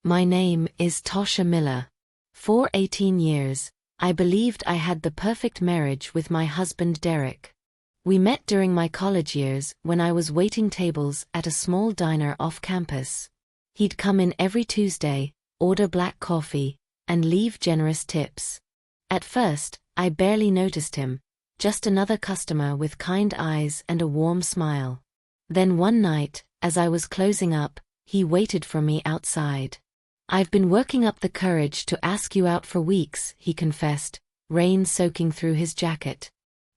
My name is Tosha Miller. For 18 years, I believed I had the perfect marriage with my husband Derek. We met during my college years when I was waiting tables at a small diner off campus. He'd come in every Tuesday, order black coffee, and leave generous tips. At first, I barely noticed him, just another customer with kind eyes and a warm smile. Then one night, as I was closing up, he waited for me outside. "I've been working up the courage to ask you out for weeks," he confessed, rain soaking through his jacket.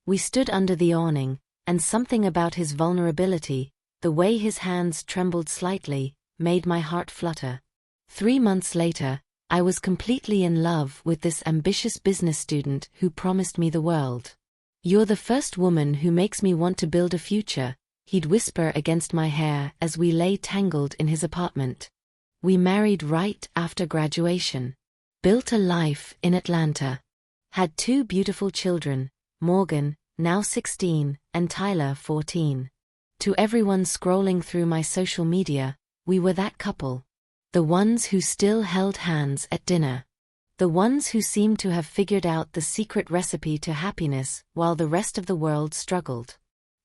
We stood under the awning, and something about his vulnerability, the way his hands trembled slightly, made my heart flutter. 3 months later, I was completely in love with this ambitious business student who promised me the world. "You're the first woman who makes me want to build a future," he'd whisper against my hair as we lay tangled in his apartment. We married right after graduation. Built a life in Atlanta. Had 2 beautiful children, Morgan, now 16, and Tyler, 14. To everyone scrolling through my social media, we were that couple. The ones who still held hands at dinner. The ones who seemed to have figured out the secret recipe to happiness while the rest of the world struggled.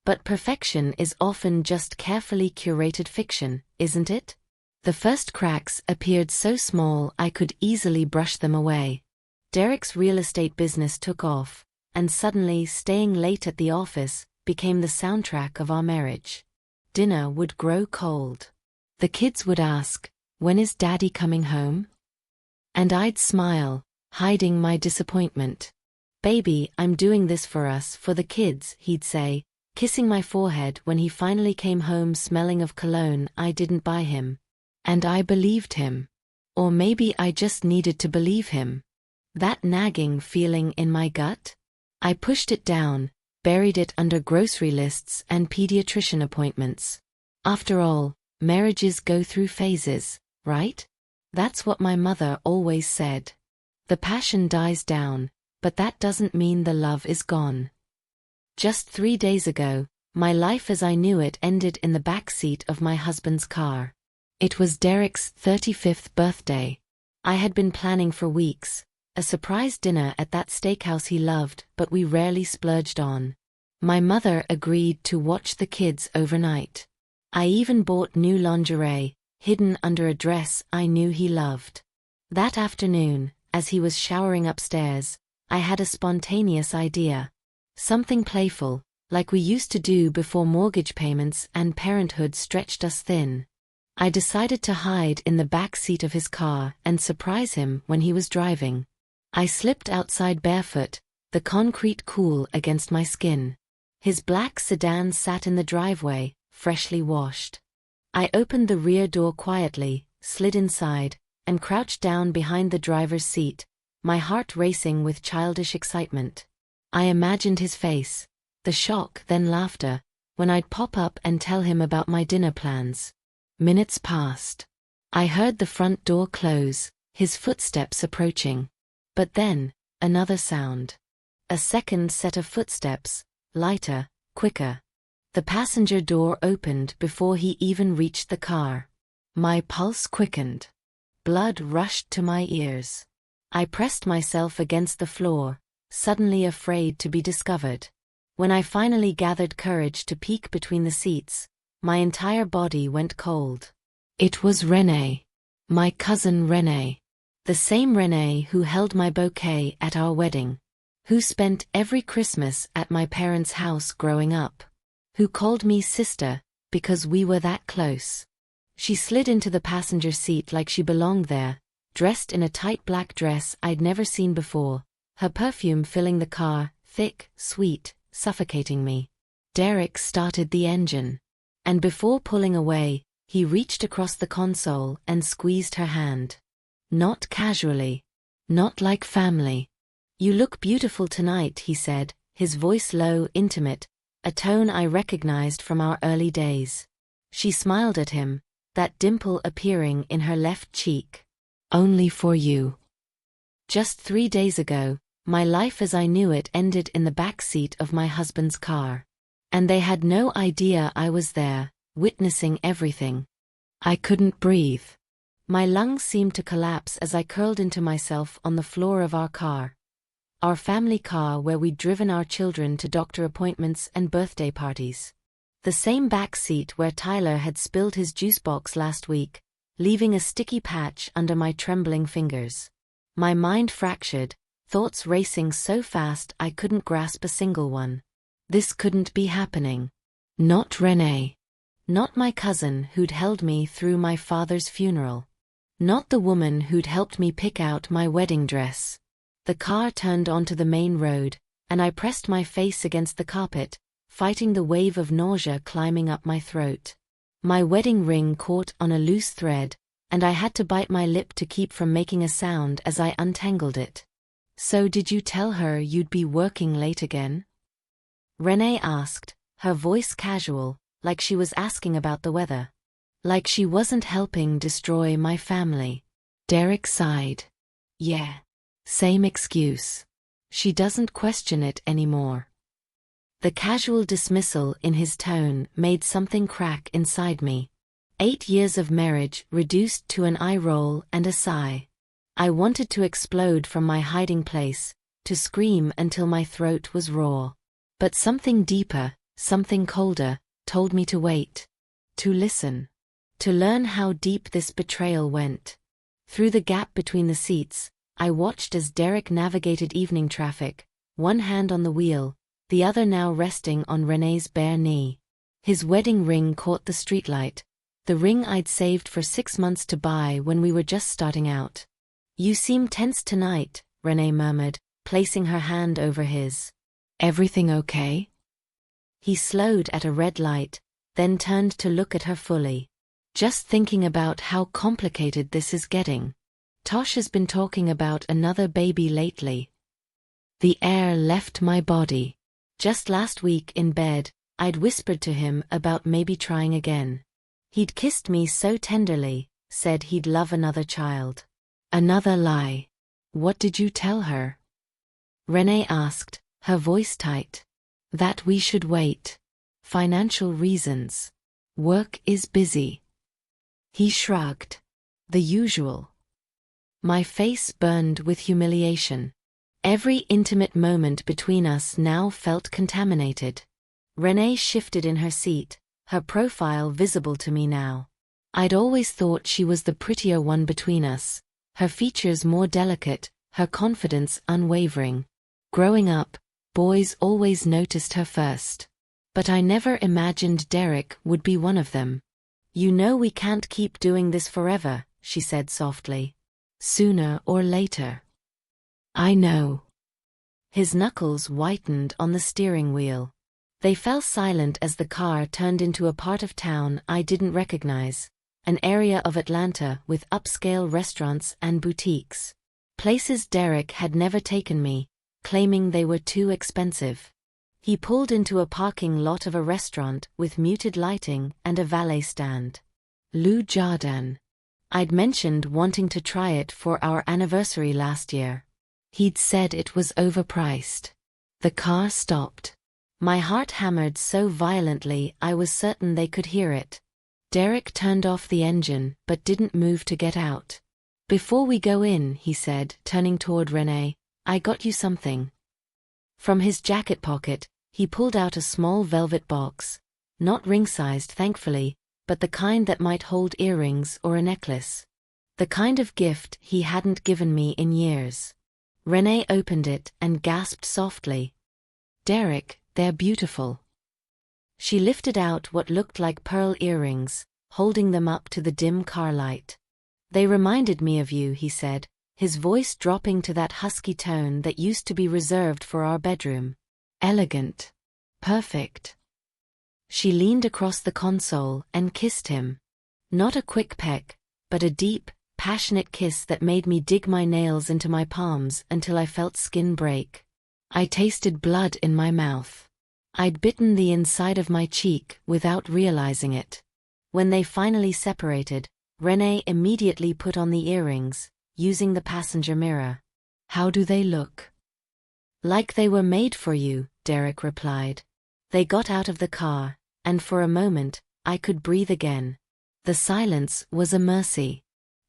But perfection is often just carefully curated fiction, isn't it? The first cracks appeared so small I could easily brush them away. Derek's real estate business took off, and suddenly staying late at the office became the soundtrack of our marriage. Dinner would grow cold. The kids would ask, "When is Daddy coming home?" And I'd smile, hiding my disappointment. "Baby, I'm doing this for us, for the kids," he'd say, kissing my forehead when he finally came home smelling of cologne I didn't buy him. And I believed him. Or maybe I just needed to believe him. That nagging feeling in my gut? I pushed it down, buried it under grocery lists and pediatrician appointments. After all, marriages go through phases, right? That's what my mother always said. The passion dies down, but that doesn't mean the love is gone. Just 3 days ago, my life as I knew it ended in the back seat of my husband's car. It was Derek's 35th birthday. I had been planning for weeks, a surprise dinner at that steakhouse he loved but we rarely splurged on. My mother agreed to watch the kids overnight. I even bought new lingerie, hidden under a dress I knew he loved. That afternoon, as he was showering upstairs, I had a spontaneous idea. Something playful, like we used to do before mortgage payments and parenthood stretched us thin. I decided to hide in the back seat of his car and surprise him when he was driving. I slipped outside barefoot, the concrete cool against my skin. His black sedan sat in the driveway, freshly washed. I opened the rear door quietly, slid inside, and crouched down behind the driver's seat, my heart racing with childish excitement. I imagined his face, the shock then laughter, when I'd pop up and tell him about my dinner plans. Minutes passed. I heard the front door close, his footsteps approaching. But then, another sound. A second set of footsteps, lighter, quicker. The passenger door opened before he even reached the car. My pulse quickened. Blood rushed to my ears. I pressed myself against the floor, suddenly afraid to be discovered. When I finally gathered courage to peek between the seats, my entire body went cold. It was Renee. My cousin Renee. The same Renee who held my bouquet at our wedding. Who spent every Christmas at my parents' house growing up. Who called me sister, because we were that close. She slid into the passenger seat like she belonged there, dressed in a tight black dress I'd never seen before, her perfume filling the car, thick, sweet, suffocating me. Derek started the engine. And before pulling away, he reached across the console and squeezed her hand. Not casually. Not like family. "You look beautiful tonight," he said, his voice low, intimate, a tone I recognized from our early days. She smiled at him, that dimple appearing in her left cheek. "Only for you." Just 3 days ago, my life as I knew it ended in the back seat of my husband's car. And they had no idea I was there, witnessing everything. I couldn't breathe. My lungs seemed to collapse as I curled into myself on the floor of our car. Our family car where we'd driven our children to doctor appointments and birthday parties. The same back seat where Tyler had spilled his juice box last week, leaving a sticky patch under my trembling fingers. My mind fractured, thoughts racing so fast I couldn't grasp a single one. This couldn't be happening. Not Renee. Not my cousin who'd held me through my father's funeral. Not the woman who'd helped me pick out my wedding dress. The car turned onto the main road, and I pressed my face against the carpet, fighting the wave of nausea climbing up my throat. My wedding ring caught on a loose thread, and I had to bite my lip to keep from making a sound as I untangled it. "So did you tell her you'd be working late again?" Renee asked, her voice casual, like she was asking about the weather. Like she wasn't helping destroy my family. Derek sighed. "Yeah. Same excuse. She doesn't question it anymore." The casual dismissal in his tone made something crack inside me. 8 years of marriage reduced to an eye roll and a sigh. I wanted to explode from my hiding place, to scream until my throat was raw. But something deeper, something colder, told me to wait. To listen. To learn how deep this betrayal went. Through the gap between the seats, I watched as Derek navigated evening traffic, one hand on the wheel, the other now resting on Renee's bare knee. His wedding ring caught the streetlight, the ring I'd saved for 6 months to buy when we were just starting out. "You seem tense tonight," Renee murmured, placing her hand over his. "Everything okay?" He slowed at a red light, then turned to look at her fully. "Just thinking about how complicated this is getting. Tosh has been talking about another baby lately." The air left my body. Just last week in bed, I'd whispered to him about maybe trying again. He'd kissed me so tenderly, said he'd love another child. Another lie. "What did you tell her?" Renee asked, her voice tight. "That we should wait. Financial reasons. Work is busy." He shrugged. "The usual." My face burned with humiliation. Every intimate moment between us now felt contaminated. Renee shifted in her seat, her profile visible to me now. I'd always thought she was the prettier one between us, her features more delicate, her confidence unwavering. Growing up, boys always noticed her first. But I never imagined Derek would be one of them. "You know we can't keep doing this forever," she said softly. "Sooner or later." "I know." His knuckles whitened on the steering wheel. They fell silent as the car turned into a part of town I didn't recognize, an area of Atlanta with upscale restaurants and boutiques. Places Derek had never taken me, claiming they were too expensive. He pulled into a parking lot of a restaurant with muted lighting and a valet stand. "Lou Jardin." I'd mentioned wanting to try it for our anniversary last year. He'd said it was overpriced. The car stopped. My heart hammered so violently I was certain they could hear it. Derek turned off the engine but didn't move to get out. "Before we go in," he said, turning toward Renee, "I got you something." From his jacket pocket, he pulled out a small velvet box, not ring-sized thankfully, but the kind that might hold earrings or a necklace. The kind of gift he hadn't given me in years. Renee opened it and gasped softly. "Derek, they're beautiful." She lifted out what looked like pearl earrings, holding them up to the dim car light. "They reminded me of you," he said, his voice dropping to that husky tone that used to be reserved for our bedroom. "Elegant. Perfect." She leaned across the console and kissed him. Not a quick peck, but a deep, passionate kiss that made me dig my nails into my palms until I felt skin break. I tasted blood in my mouth. I'd bitten the inside of my cheek without realizing it. When they finally separated, Renee immediately put on the earrings, using the passenger mirror. "How do they look?" "Like they were made for you," Derek replied. They got out of the car, and for a moment, I could breathe again. The silence was a mercy.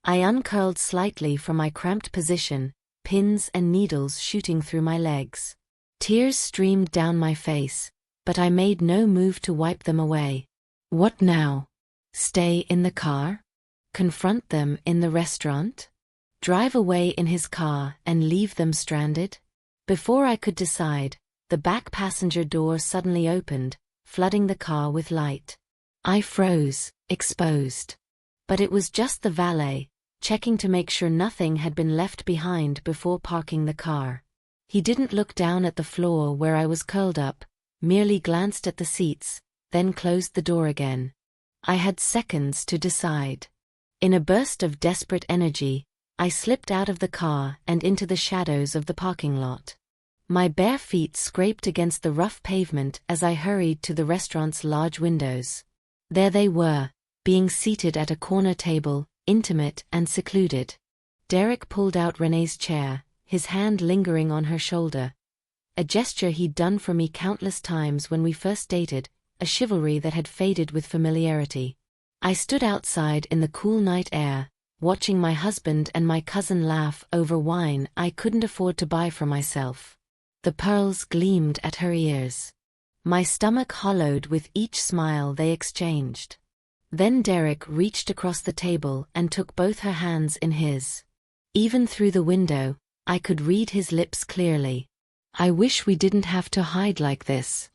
I uncurled slightly from my cramped position, pins and needles shooting through my legs. Tears streamed down my face, but I made no move to wipe them away. What now? Stay in the car? Confront them in the restaurant? Drive away in his car and leave them stranded? Before I could decide, the back passenger door suddenly opened, flooding the car with light. I froze, exposed. But it was just the valet, checking to make sure nothing had been left behind before parking the car. He didn't look down at the floor where I was curled up, merely glanced at the seats, then closed the door again. I had seconds to decide. In a burst of desperate energy, I slipped out of the car and into the shadows of the parking lot. My bare feet scraped against the rough pavement as I hurried to the restaurant's large windows. There they were, being seated at a corner table, intimate and secluded. Derek pulled out Renee's chair, his hand lingering on her shoulder. A gesture he'd done for me countless times when we first dated, a chivalry that had faded with familiarity. I stood outside in the cool night air, watching my husband and my cousin laugh over wine I couldn't afford to buy for myself. The pearls gleamed at her ears. My stomach hollowed with each smile they exchanged. Then Derek reached across the table and took both her hands in his. Even through the window, I could read his lips clearly. I wish we didn't have to hide like this.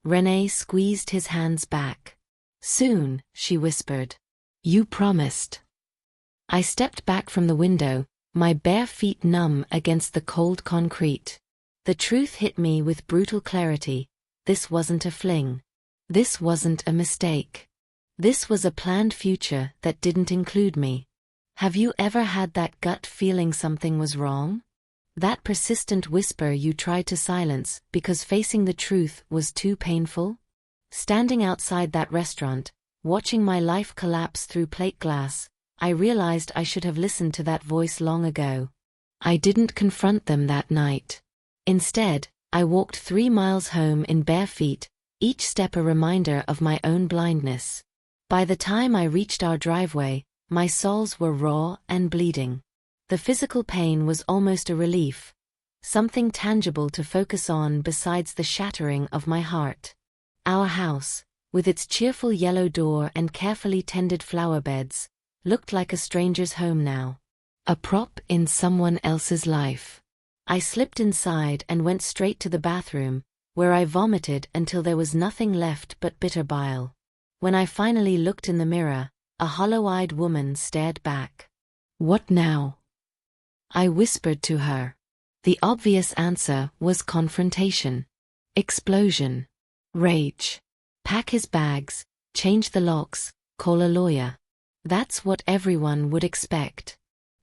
Renee squeezed his hands back. Soon, she whispered. You promised. I stepped back from the window, my bare feet numb against the cold concrete. The truth hit me with brutal clarity. This wasn't a fling. This wasn't a mistake. This was a planned future that didn't include me. Have you ever had that gut feeling something was wrong? That persistent whisper you tried to silence because facing the truth was too painful? Standing outside that restaurant, watching my life collapse through plate glass, I realized I should have listened to that voice long ago. I didn't confront them that night. Instead, I walked 3 miles home in bare feet, each step a reminder of my own blindness. By the time I reached our driveway, my soles were raw and bleeding. The physical pain was almost a relief, something tangible to focus on besides the shattering of my heart. Our house, with its cheerful yellow door and carefully tended flower beds, looked like a stranger's home now. A prop in someone else's life. I slipped inside and went straight to the bathroom, where I vomited until there was nothing left but bitter bile. When I finally looked in the mirror, a hollow-eyed woman stared back. What now? I whispered to her. The obvious answer was confrontation. Explosion. Rage. Pack his bags, change the locks, call a lawyer. That's what everyone would expect.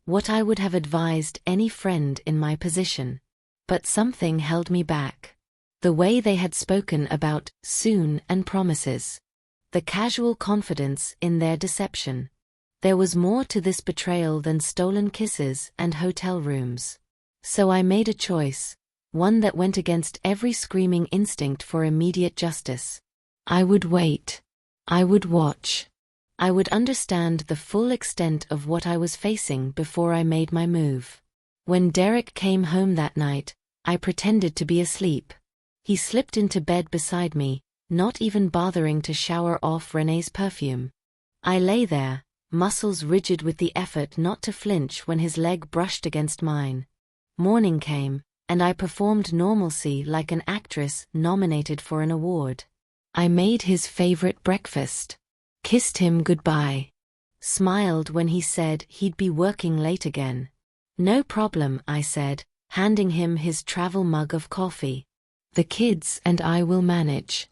What I would have advised any friend in my position. But something held me back. The way they had spoken about soon and promises. The casual confidence in their deception. There was more to this betrayal than stolen kisses and hotel rooms. So I made a choice, one that went against every screaming instinct for immediate justice. I would wait. I would watch. I would understand the full extent of what I was facing before I made my move. When Derek came home that night, I pretended to be asleep. He slipped into bed beside me, not even bothering to shower off Renee's perfume. I lay there, muscles rigid with the effort not to flinch when his leg brushed against mine. Morning came, and I performed normalcy like an actress nominated for an award. I made his favorite breakfast. Kissed him goodbye. Smiled when he said he'd be working late again. No problem, I said, handing him his travel mug of coffee. The kids and I will manage.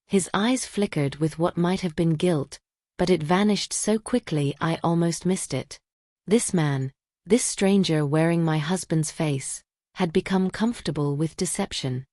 His eyes flickered with what might have been guilt, but it vanished so quickly I almost missed it. This man, this stranger wearing my husband's face, had become comfortable with deception.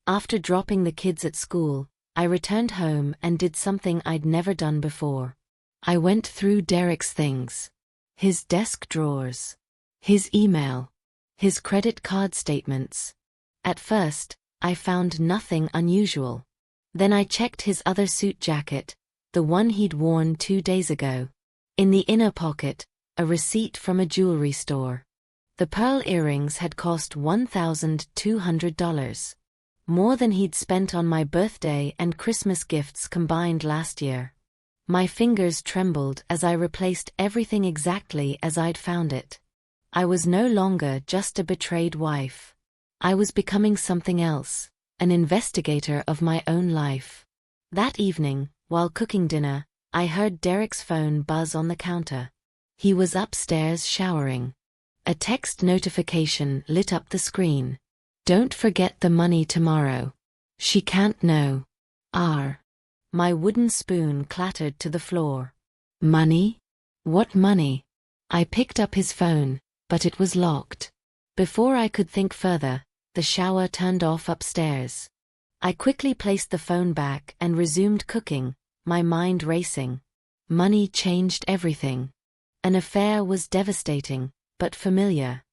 After dropping the kids at school, I returned home and did something I'd never done before. I went through Derek's things. His desk drawers. His email. His credit card statements. At first, I found nothing unusual. Then I checked his other suit jacket, the one he'd worn 2 days ago. In the inner pocket, a receipt from a jewelry store. The pearl earrings had cost $1,200. More than he'd spent on my birthday and Christmas gifts combined last year. My fingers trembled as I replaced everything exactly as I'd found it. I was no longer just a betrayed wife. I was becoming something else, an investigator of my own life. That evening, while cooking dinner, I heard Derek's phone buzz on the counter. He was upstairs showering. A text notification lit up the screen. "Don't forget the money tomorrow. She can't know. R." My wooden spoon clattered to the floor. Money? What money? I picked up his phone, but it was locked. Before I could think further, the shower turned off upstairs. I quickly placed the phone back and resumed cooking, my mind racing. Money changed everything. An affair was devastating, but familiar.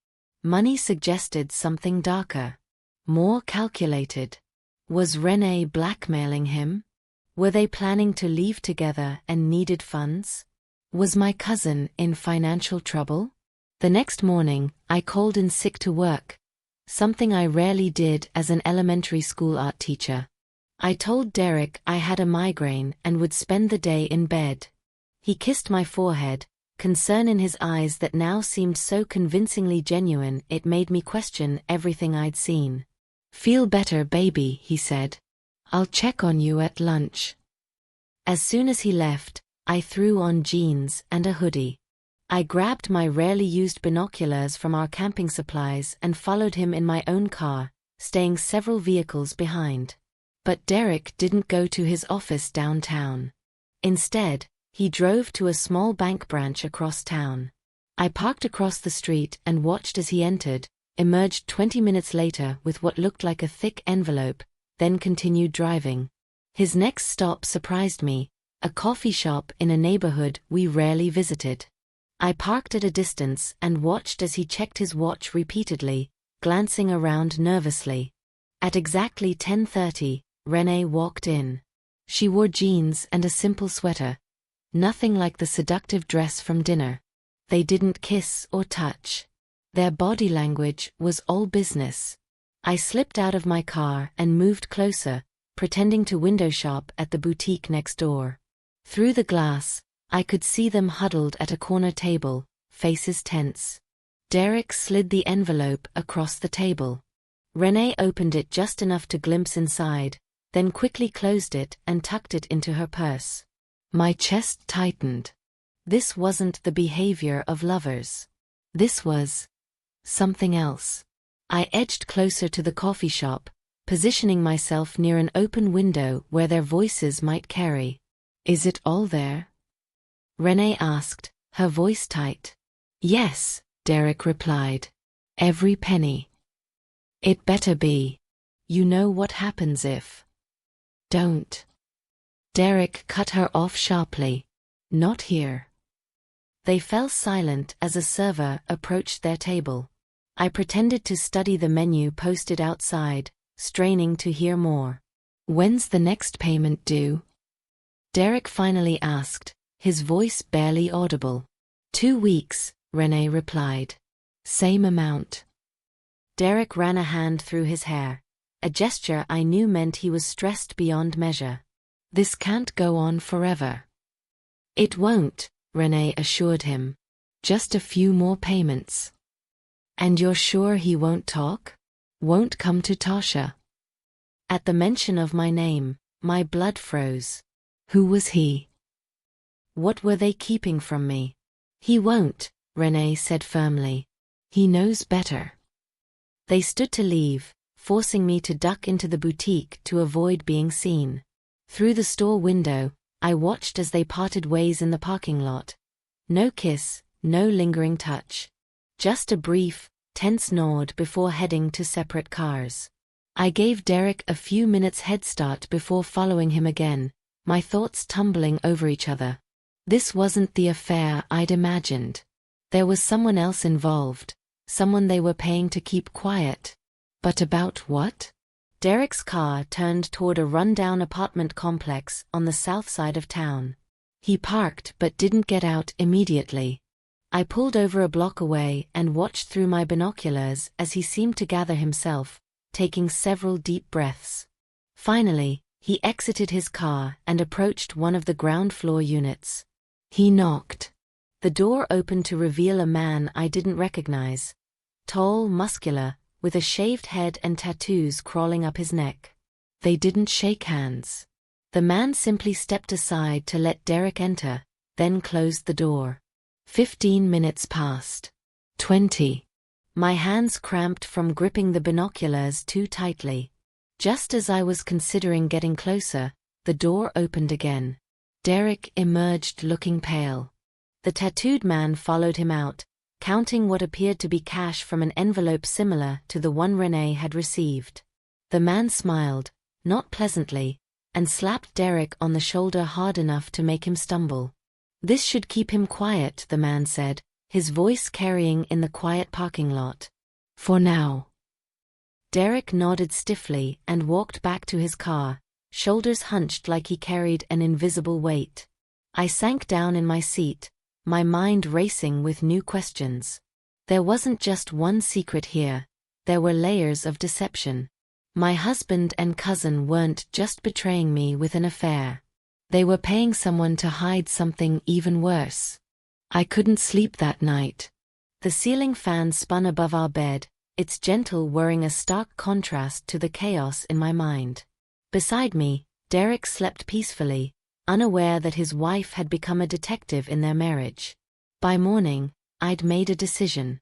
Money suggested something darker, more calculated. Was Renee blackmailing him? Were they planning to leave together and needed funds? Was my cousin in financial trouble? The next morning, I called in sick to work, something I rarely did as an elementary school art teacher. I told Derek I had a migraine and would spend the day in bed. He kissed my forehead, concern in his eyes that now seemed so convincingly genuine it made me question everything I'd seen. "Feel better, baby," he said. "I'll check on you at lunch." As soon as he left, I threw on jeans and a hoodie. I grabbed my rarely used binoculars from our camping supplies and followed him in my own car, staying several vehicles behind. But Derek didn't go to his office downtown. Instead, he drove to a small bank branch across town. I parked across the street and watched as he entered, emerged 20 minutes later with what looked like a thick envelope, then continued driving. His next stop surprised me, a coffee shop in a neighborhood we rarely visited. I parked at a distance and watched as he checked his watch repeatedly, glancing around nervously. At exactly 10:30, Renee walked in. She wore jeans and a simple sweater. Nothing like the seductive dress from dinner. They didn't kiss or touch. Their body language was all business. I slipped out of my car and moved closer, pretending to window shop at the boutique next door. Through the glass, I could see them huddled at a corner table, faces tense. Derek slid the envelope across the table. Renee opened it just enough to glimpse inside, then quickly closed it and tucked it into her purse. My chest tightened. This wasn't the behavior of lovers. This was something else. I edged closer to the coffee shop, positioning myself near an open window where their voices might carry. "Is it all there?" Renee asked, her voice tight. "Yes," Derek replied. "Every penny." "It better be. You know what happens if..." "Don't." Derek cut her off sharply. "Not here." They fell silent as a server approached their table. I pretended to study the menu posted outside, straining to hear more. "When's the next payment due?" Derek finally asked, his voice barely audible. 2 weeks, Renee replied. "Same amount." Derek ran a hand through his hair, a gesture I knew meant he was stressed beyond measure. "This can't go on forever." "It won't," Renee assured him. "Just a few more payments." "And you're sure he won't talk? Won't come to Tasha?" At the mention of my name, my blood froze. Who was he? What were they keeping from me? "He won't," Renee said firmly. "He knows better." They stood to leave, forcing me to duck into the boutique to avoid being seen. Through the store window, I watched as they parted ways in the parking lot. No kiss, no lingering touch. Just a brief, tense nod before heading to separate cars. I gave Derek a few minutes head start before following him again, my thoughts tumbling over each other. This wasn't the affair I'd imagined. There was someone else involved, someone they were paying to keep quiet. But about what? Derek's car turned toward a run-down apartment complex on the south side of town. He parked but didn't get out immediately. I pulled over a block away and watched through my binoculars as he seemed to gather himself, taking several deep breaths. Finally, he exited his car and approached one of the ground floor units. He knocked. The door opened to reveal a man I didn't recognize. Tall, muscular, with a shaved head and tattoos crawling up his neck. They didn't shake hands. The man simply stepped aside to let Derek enter, then closed the door. 15 minutes passed. 20. My hands cramped from gripping the binoculars too tightly. Just as I was considering getting closer, the door opened again. Derek emerged looking pale. The tattooed man followed him out, counting what appeared to be cash from an envelope similar to the one Renee had received. The man smiled, not pleasantly, and slapped Derek on the shoulder hard enough to make him stumble. "This should keep him quiet," the man said, his voice carrying in the quiet parking lot. "For now." Derek nodded stiffly and walked back to his car, shoulders hunched like he carried an invisible weight. I sank down in my seat, my mind racing with new questions. There wasn't just one secret here, there were layers of deception. My husband and cousin weren't just betraying me with an affair. They were paying someone to hide something even worse. I couldn't sleep that night. The ceiling fan spun above our bed, its gentle whirring a stark contrast to the chaos in my mind. Beside me, Derek slept peacefully, unaware that his wife had become a detective in their marriage. By morning, I'd made a decision.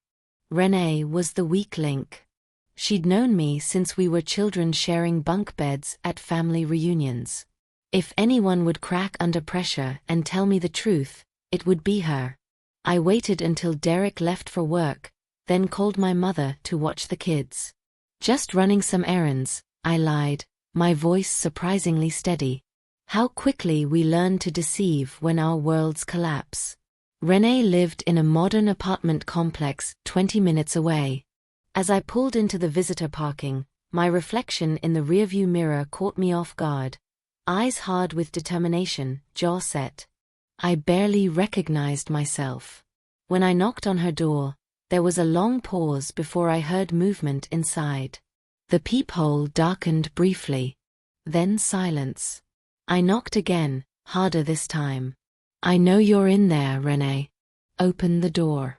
Renee was the weak link. She'd known me since we were children sharing bunk beds at family reunions. If anyone would crack under pressure and tell me the truth, it would be her. I waited until Derek left for work, then called my mother to watch the kids. "Just running some errands," I lied, my voice surprisingly steady. How quickly we learn to deceive when our worlds collapse. Renee lived in a modern apartment complex 20 minutes away. As I pulled into the visitor parking, my reflection in the rearview mirror caught me off guard. Eyes hard with determination, jaw set. I barely recognized myself. When I knocked on her door, there was a long pause before I heard movement inside. The peephole darkened briefly. Then silence. I knocked again, harder this time. "I know you're in there, Renee. Open the door."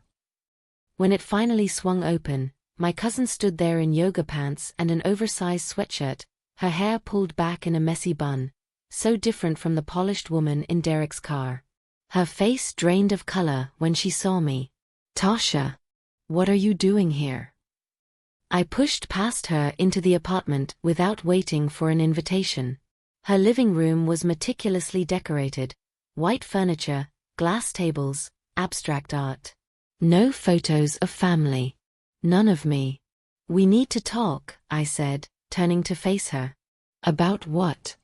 When it finally swung open, my cousin stood there in yoga pants and an oversized sweatshirt, her hair pulled back in a messy bun, so different from the polished woman in Derek's car. Her face drained of color when she saw me. "Tasha, what are you doing here?" I pushed past her into the apartment without waiting for an invitation. Her living room was meticulously decorated. White furniture, glass tables, abstract art. No photos of family. None of me. "We need to talk," I said, turning to face her. "About what?"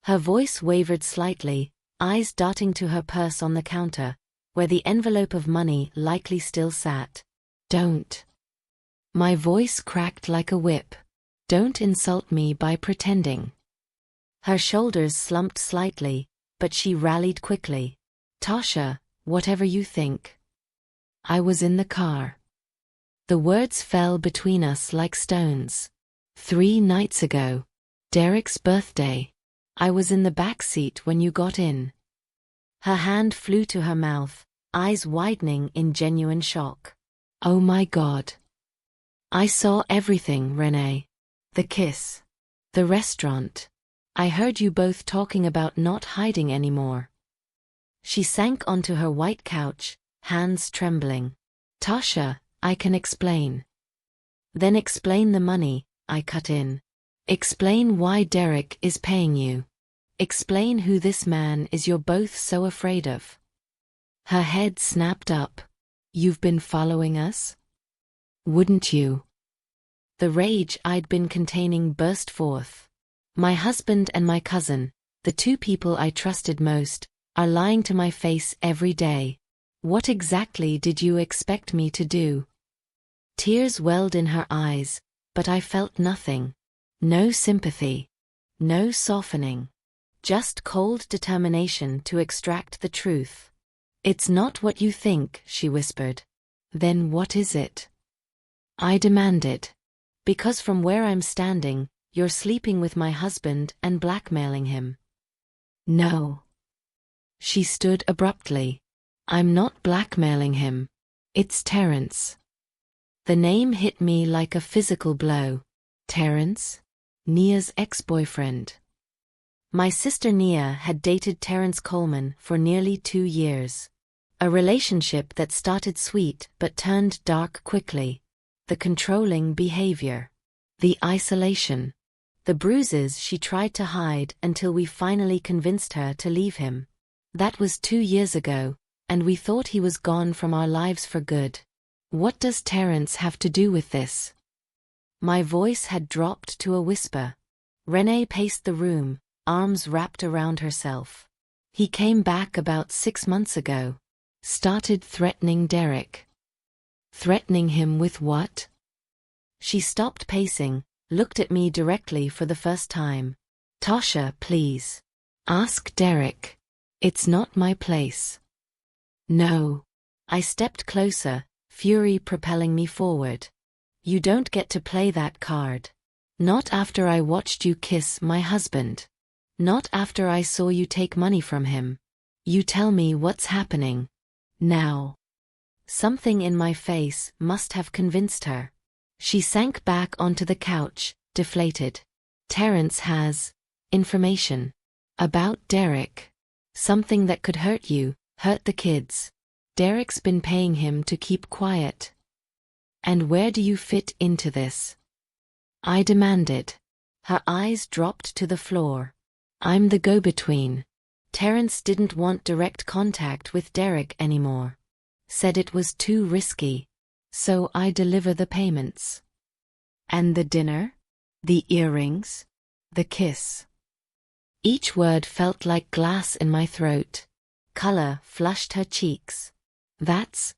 Her voice wavered slightly, eyes darting to her purse on the counter, where the envelope of money likely still sat. "Don't." My voice cracked like a whip. "Don't insult me by pretending." Her shoulders slumped slightly, but she rallied quickly. "Tasha, whatever you think." I was in the car. The words fell between us like stones. 3 nights ago. Derek's birthday. I was in the back seat when you got in. Her hand flew to her mouth, eyes widening in genuine shock. "Oh my God. I saw everything, Renee. The kiss. The restaurant. I heard you both talking about not hiding anymore." She sank onto her white couch, hands trembling. "Tasha, I can explain." "Then explain the money," I cut in. "Explain why Derek is paying you. Explain who this man is you're both so afraid of." Her head snapped up. "You've been following us? Wouldn't you?" The rage I'd been containing burst forth. My husband and my cousin, the two people I trusted most, are lying to my face every day. What exactly did you expect me to do? Tears welled in her eyes, but I felt nothing. No sympathy. No softening. Just cold determination to extract the truth. It's not what you think, she whispered. Then what is it? I demanded. Because from where I'm standing, you're sleeping with my husband and blackmailing him. No. She stood abruptly. I'm not blackmailing him. It's Terence. The name hit me like a physical blow. Terence? Nia's ex-boyfriend. My sister Nia had dated Terence Coleman for nearly 2 years. A relationship that started sweet but turned dark quickly. The controlling behavior. The isolation. The bruises she tried to hide until we finally convinced her to leave him. That was 2 years ago, and we thought he was gone from our lives for good. What does Terence have to do with this? My voice had dropped to a whisper. Renee paced the room, arms wrapped around herself. He came back about 6 months ago. Started threatening Derek. Threatening him with what? She stopped pacing, looked at me directly for the first time. Tasha, please. Ask Derek. It's not my place. No. I stepped closer, fury propelling me forward. You don't get to play that card. Not after I watched you kiss my husband. Not after I saw you take money from him. You tell me what's happening. Now. Something in my face must have convinced her. She sank back onto the couch, deflated. Terence has information about Derek. Something that could hurt you, hurt the kids. Derek's been paying him to keep quiet. And where do you fit into this? I demanded. Her eyes dropped to the floor. I'm the go-between. Terence didn't want direct contact with Derek anymore. Said it was too risky. So I deliver the payments. And the dinner? The earrings? The kiss? Each word felt like glass in my throat. Color flushed her cheeks. That's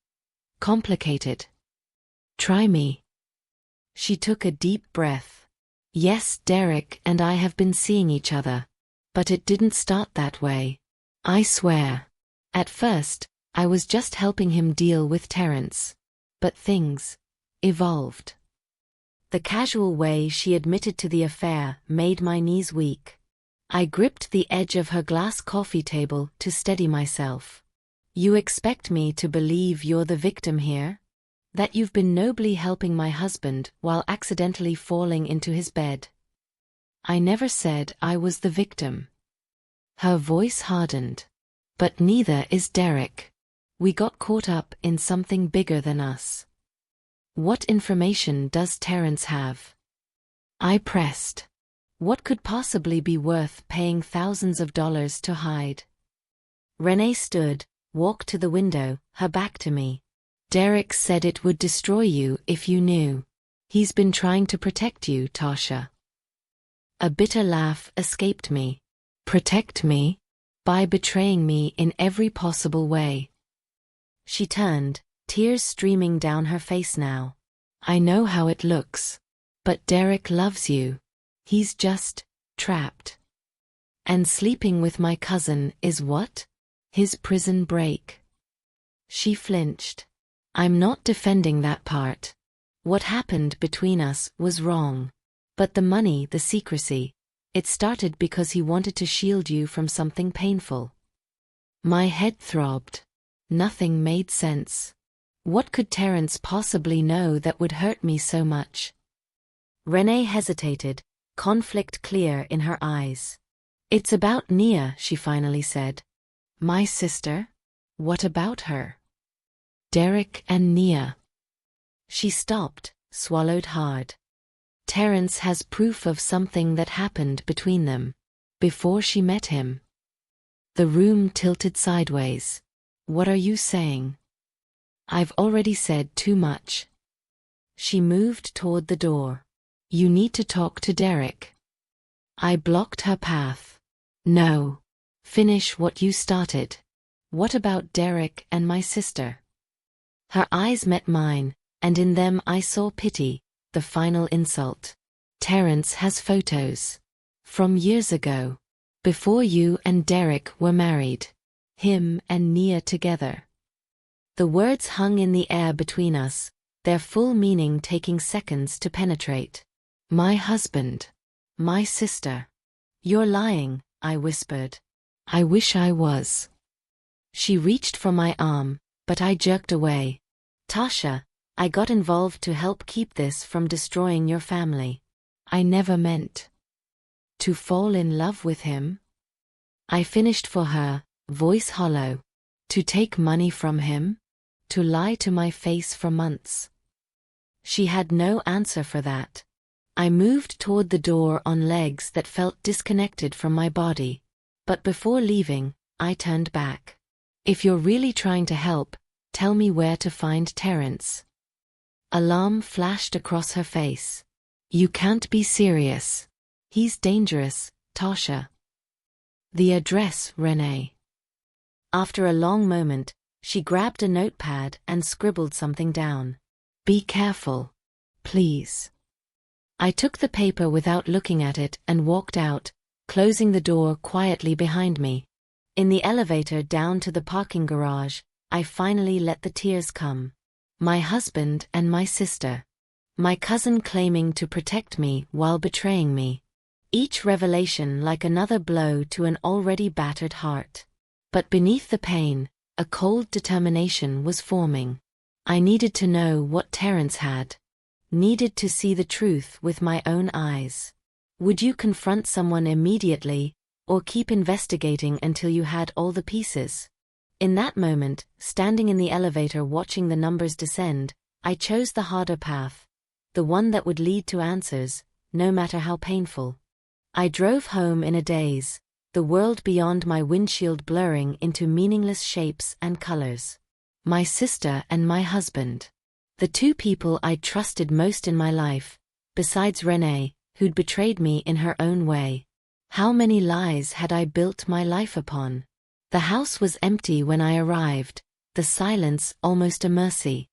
complicated. Try me. She took a deep breath. Yes, Derek and I have been seeing each other. But it didn't start that way. I swear. At first, I was just helping him deal with Terence. But things evolved. The casual way she admitted to the affair made my knees weak. I gripped the edge of her glass coffee table to steady myself. You expect me to believe you're the victim here? That you've been nobly helping my husband while accidentally falling into his bed? I never said I was the victim. Her voice hardened. But neither is Derek. We got caught up in something bigger than us. What information does Terence have? I pressed. What could possibly be worth paying thousands of dollars to hide? Renee stood, walked to the window, her back to me. Derek said it would destroy you if you knew. He's been trying to protect you, Tasha. A bitter laugh escaped me. Protect me? By betraying me in every possible way. She turned, tears streaming down her face now. I know how it looks. But Derek loves you. He's just trapped. And sleeping with my cousin is what? His prison break. She flinched. I'm not defending that part. What happened between us was wrong. But the money, the secrecy, it started because he wanted to shield you from something painful. My head throbbed. Nothing made sense. What could Terence possibly know that would hurt me so much? Renee hesitated, conflict clear in her eyes. It's about Nia, she finally said. My sister? What about her? Derek and Nia. She stopped, swallowed hard. Terence has proof of something that happened between them. Before she met him. The room tilted sideways. What are you saying? I've already said too much. She moved toward the door. You need to talk to Derek. I blocked her path. No. Finish what you started. What about Derek and my sister? Her eyes met mine, and in them I saw pity, the final insult. Terence has photos. From years ago. Before you and Derek were married. him and Nia together. The words hung in the air between us, their full meaning taking seconds to penetrate. My husband. My sister. You're lying, I whispered. I wish I was. She reached for my arm, but I jerked away. Tasha, I got involved to help keep this from destroying your family. I never meant to fall in love with him. I finished for her, voice hollow. To take money from him? To lie to my face for months. She had no answer for that. I moved toward the door on legs that felt disconnected from my body. But before leaving, I turned back. If you're really trying to help, tell me where to find Terence. Alarm flashed across her face. You can't be serious. He's dangerous, Tasha. The address, Renee. After a long moment, she grabbed a notepad and scribbled something down. Be careful. Please. I took the paper without looking at it and walked out, closing the door quietly behind me. In the elevator down to the parking garage, I finally let the tears come. My husband and my sister. My cousin claiming to protect me while betraying me. Each revelation like another blow to an already battered heart. But beneath the pain, a cold determination was forming. I needed to know what Terence had. Needed to see the truth with my own eyes. Would you confront someone immediately, or keep investigating until you had all the pieces? In that moment, standing in the elevator watching the numbers descend, I chose the harder path. The one that would lead to answers, no matter how painful. I drove home in a daze, the world beyond my windshield blurring into meaningless shapes and colors. My sister and my husband. The two people I'd trusted most in my life, besides Renee, who'd betrayed me in her own way. How many lies had I built my life upon? The house was empty when I arrived, the silence almost a mercy.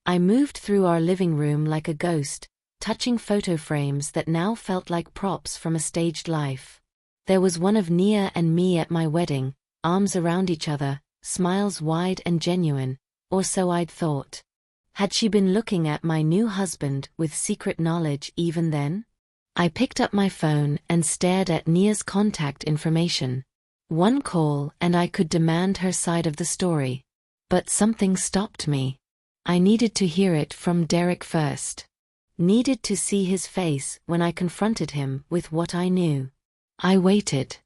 I moved through our living room like a ghost, touching photo frames that now felt like props from a staged life. There was one of Nia and me at my wedding, arms around each other, smiles wide and genuine, or so I'd thought. Had she been looking at my new husband with secret knowledge even then? I picked up my phone and stared at Nia's contact information. One call and I could demand her side of the story. But something stopped me. I needed to hear it from Derek first. Needed to see his face when I confronted him with what I knew. I waited.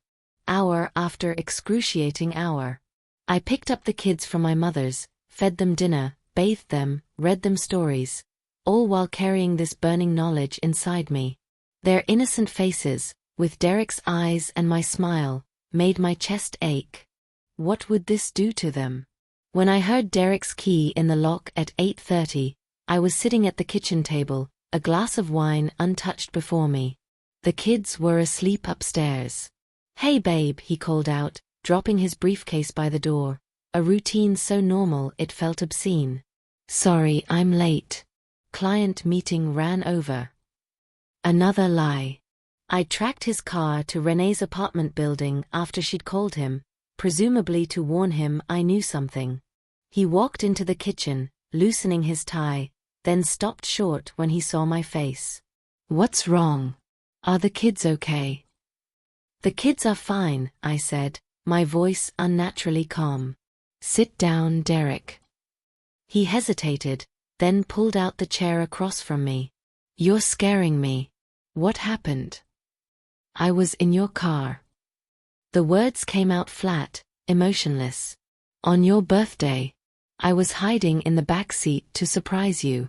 Hour after excruciating hour. I picked up the kids from my mother's, fed them dinner, bathed them, read them stories, all while carrying this burning knowledge inside me. Their innocent faces, with Derek's eyes and my smile, made my chest ache. What would this do to them? When I heard Derek's key in the lock at 8:30, I was sitting at the kitchen table, a glass of wine untouched before me. The kids were asleep upstairs. Hey babe, he called out, dropping his briefcase by the door, a routine so normal it felt obscene. Sorry, I'm late. Client meeting ran over. Another lie. I tracked his car to Renee's apartment building after she'd called him, presumably to warn him I knew something. He walked into the kitchen, loosening his tie, then stopped short when he saw my face. What's wrong? Are the kids okay? The kids are fine, I said, my voice unnaturally calm. Sit down, Derek. He hesitated, then pulled out the chair across from me. You're scaring me. What happened? I was in your car. The words came out flat, emotionless. On your birthday. I was hiding in the back seat to surprise you.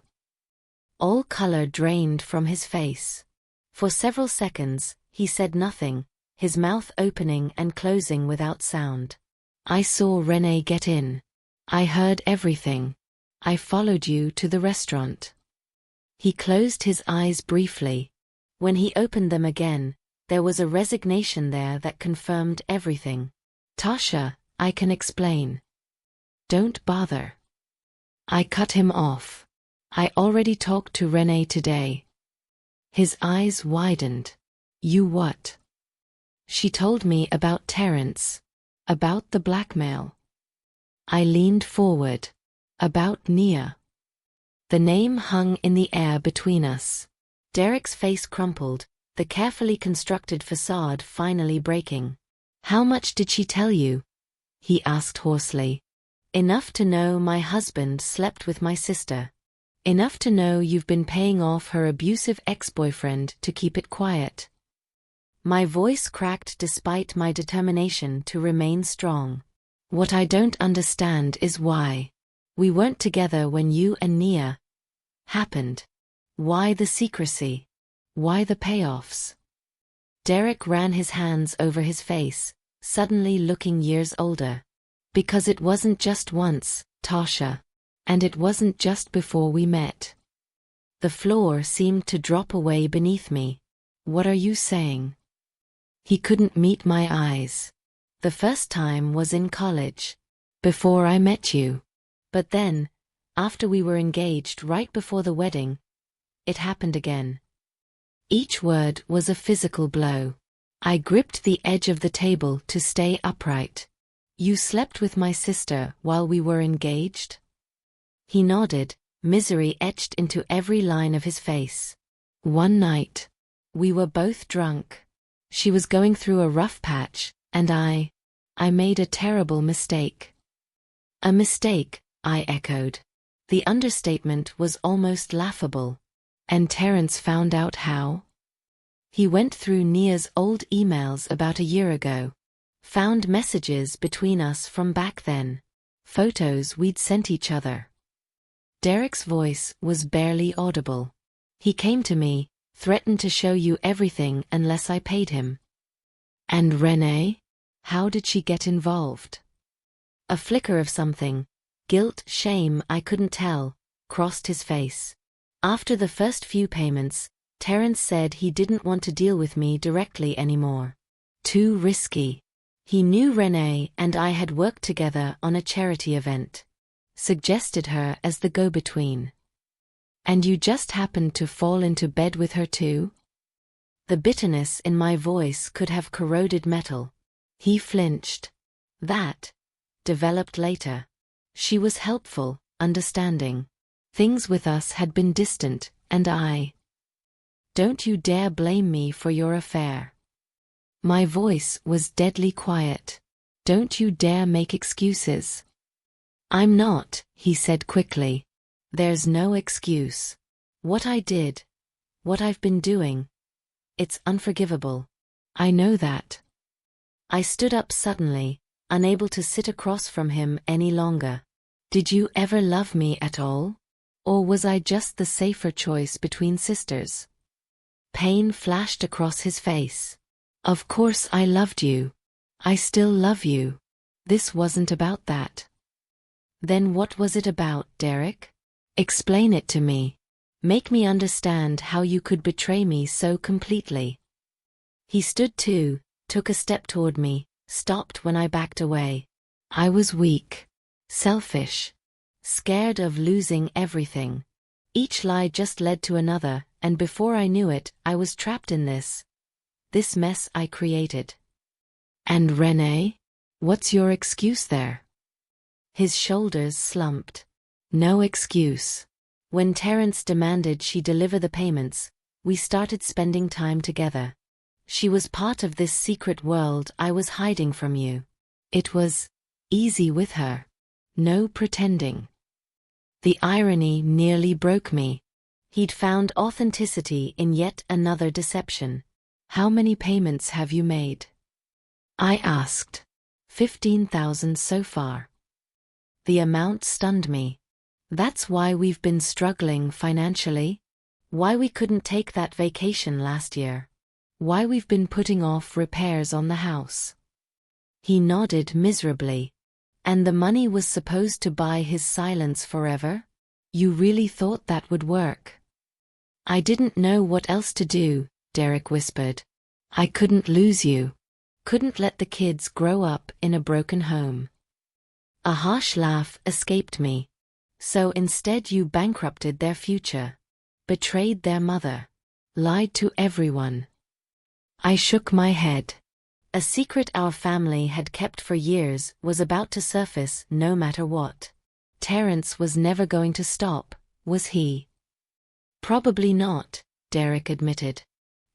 All color drained from his face. For several seconds, he said nothing, his mouth opening and closing without sound. I saw Renee get in. I heard everything. I followed you to the restaurant. He closed his eyes briefly. When he opened them again, there was a resignation there that confirmed everything. Tasha, I can explain. Don't bother. I cut him off. I already talked to Renee today. His eyes widened. You what? She told me about Terence. About the blackmail. I leaned forward. About Nia. The name hung in the air between us. Derek's face crumpled, the carefully constructed facade finally breaking. How much did she tell you? He asked hoarsely. Enough to know my husband slept with my sister. Enough to know you've been paying off her abusive ex-boyfriend to keep it quiet. My voice cracked despite my determination to remain strong. What I don't understand is why. We weren't together when you and Nia happened. Why the secrecy? Why the payoffs? Derek ran his hands over his face, suddenly looking years older. Because it wasn't just once, Tasha. And it wasn't just before we met. The floor seemed to drop away beneath me. What are you saying? He couldn't meet my eyes. The first time was in college. Before I met you. But then, after we were engaged right before the wedding, it happened again. Each word was a physical blow. I gripped the edge of the table to stay upright. You slept with my sister while we were engaged? He nodded, misery etched into every line of his face. One night. We were both drunk. She was going through a rough patch, and I made a terrible mistake. A mistake, I echoed. The understatement was almost laughable. And Terence found out how? He went through Nia's old emails about a year ago. Found messages between us from back then. Photos we'd sent each other. Derek's voice was barely audible. He came to me, threatened to show you everything unless I paid him. And Renee? How did she get involved? A flicker of something, guilt, shame, I couldn't tell, crossed his face. After the first few payments, Terence said he didn't want to deal with me directly anymore. Too risky. He knew Renee and I had worked together on a charity event. Suggested her as the go-between. And you just happened to fall into bed with her too? The bitterness in my voice could have corroded metal. He flinched. That developed later. She was helpful, understanding. Things with us had been distant, and I. Don't you dare blame me for your affair. My voice was deadly quiet. Don't you dare make excuses. I'm not, he said quickly. There's no excuse. What I did, what I've been doing, it's unforgivable. I know that. I stood up suddenly, unable to sit across from him any longer. Did you ever love me at all? Or was I just the safer choice between sisters? Pain flashed across his face. Of course I loved you. I still love you. This wasn't about that. Then what was it about, Derek? Explain it to me. Make me understand how you could betray me so completely. He stood too, took a step toward me, stopped when I backed away. I was weak, selfish, scared of losing everything. Each lie just led to another, and before I knew it, I was trapped in this mess I created. And Renee? What's your excuse there? His shoulders slumped. No excuse. When Terence demanded she deliver the payments, we started spending time together. She was part of this secret world I was hiding from you. It was easy with her. No pretending. The irony nearly broke me. He'd found authenticity in yet another deception. How many payments have you made? I asked. 15,000 so far. The amount stunned me. That's why we've been struggling financially? Why we couldn't take that vacation last year? Why we've been putting off repairs on the house? He nodded miserably. And the money was supposed to buy his silence forever? You really thought that would work? I didn't know what else to do, Derek whispered. I couldn't lose you. Couldn't let the kids grow up in a broken home. A harsh laugh escaped me. So instead you bankrupted their future. Betrayed their mother. Lied to everyone. I shook my head. A secret our family had kept for years was about to surface no matter what. Terence was never going to stop, was he? Probably not, Derek admitted.